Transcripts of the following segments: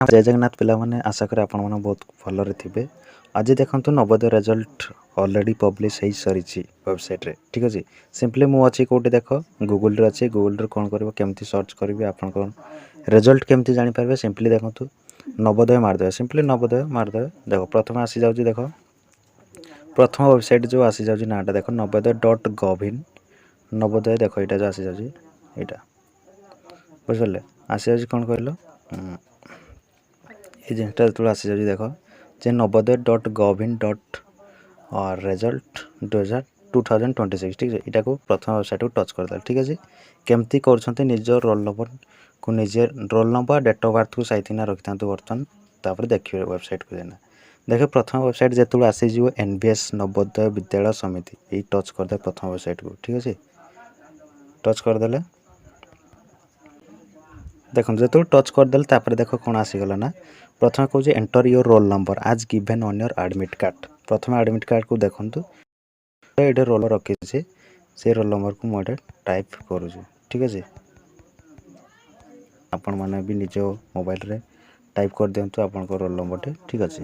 जय जगन्नाथ पिला माने आशा करी आपण माने बहुत भलरे थिबे। आज देखंतु नवोदय रिजल्ट ऑलरेडी पब्लिश हेई सरीची वेबसाइट रे। ठीक अछि। सिंपली मु अछि कोटे देखो गूगल रे अछि। गूगल रे कोन करबो केमती सर्च करबे आपण कोन रिजल्ट केमती जानि पारबे। सिंपली देखंतु नवोदय मार दे। सिंपली नवोदय मार दे। देखो प्रथम आसी जाउची देखो प्रथम वेबसाइट जो आसी जाउची नाटा देखो नवोदय.gov.in नवोदय देखो एटा जो आसी जाउची एटा बुझले आसी जाउची कोन कहलो ये जेंटा तो आसी जाउची देखो जे नवोदय.gov.in रिजल्ट 2026 ठीक है। एटा को प्रथम वेबसाइट को टच कर दे। ठीक है। केमती करछन्ते निज रोल नंबर को निजे roll number date of birth को साइथिना रखितांतु बर्तन तापर देखिबे वेबसाइट को देना देखे प्रथम वेबसाइट जेतुल आसी जिवो एनबीएस नवोदय विद्यालय समिति ए टच कर दे प्रथम वेबसाइट को। ठीक है। टच कर देले देखो जो टच करदेल तापर देखो कौन आसीगला ना प्रथम कौन एंटर योर रोल नंबर आज given on your admit card. प्रथम एडमिट कार्ड को देखूँ ये रोल रखी से रोल नंबर को मुझे टाइप करूँ। ठीक है। आपण मैंने भी निज मोबाइल रे टाइप कर दिंतु आपण रोल नंबर। ठीक अच्छे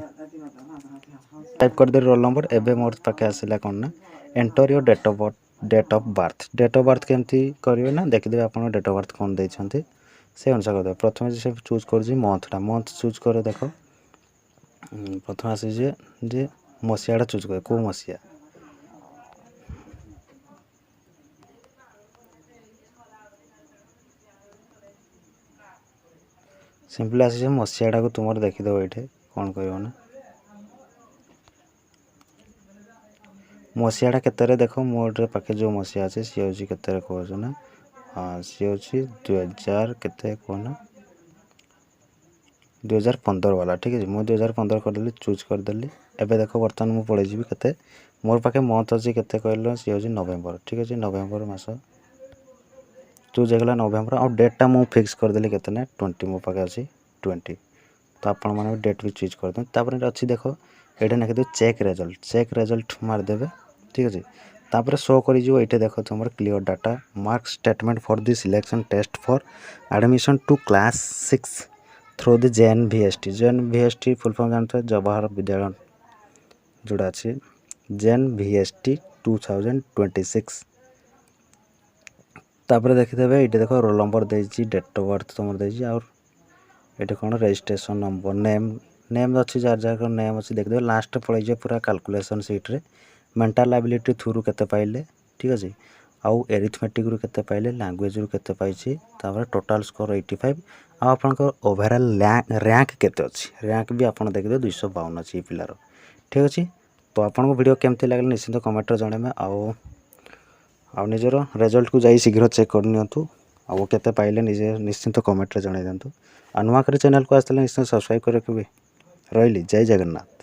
टाइप कर दे रोल नंबर। एबे मोर पाखे आसला कौन ना enter your date of birth केमती करेंगे ना देखिए आप डेट ऑफ बर्थ कौन देते से अनुसार कर प्रथम से चूज कर मंथटा मंथ चूज कर देख प्रथम आसी जे मसीहाटा चूज कर कौ मसीहा सिंपली आसी मसीहाटा को तुम देखीदेव ये कौन कह ना मसीहाटा केते देख मोर पाखे जो मसीहा अच्छे सी हूँ के कह ना हाँ सी हूँ 2000 के कहना 2015 वाला। ठीक है। मुझे 2015 करदेली चूज करदेली। एबे देखो बर्तमान मुझे पड़े जी के मोर पाखे मंथ अच्छी के कहल सी हूँ नवेम्बर। ठीक है। नवेम्बर मास चूज होगा नवेम्बर और डेटा मुझे फिक्स करदेली के 20 मो पाखे अच्छी 20 तो आपण मैंने डेट भी चूज कर दें अच्छी देखो ये लिखिद चेक रेजल्ट मारदेवे। ठीक अच्छे तापर शो कर ये देख तुम clear data mark statement for the selection test for admission to class 6 through the JNVST full form जानते जवाहर विद्यालय जोड़ा अच्छे JNVST 2026 तापर देखिदेवे ये देख रोल नंबर देती डेट ऑफ बर्थ तुम देती और ये कौन रजिस्ट्रेशन नंबर नेम अच्छी जार जार नेम अच्छी देखिए लास्ट पड़े पूरा कैलकुलेशन सीट रे मेंटल एबिलिटी थ्रू केते पाइले। ठीक अच्छे आउ एरिथमेटिक रु केते पाइले लैंग्वेज रु केते पाइछि तापर टोटल स्कोर 85 आ आपनकर ओवरऑल रैंक केते अछि रैंक भी आपन देखिदे 252 अछि पिलार। ठीक अछि तो आपन को वीडियो केमते लागले निश्चित कमेंट रे जणेमे आउ निजर रिजल्ट को जाई शीघ्र चेक कर नियंतु आउ केते पाइले निजे निश्चित कमेंट रे जणाइ दंतु आ नुआ करे चैनल को आस्तले निश्चित सब्सक्राइब कर रखिबे। रहिली जय जगन्नाथ।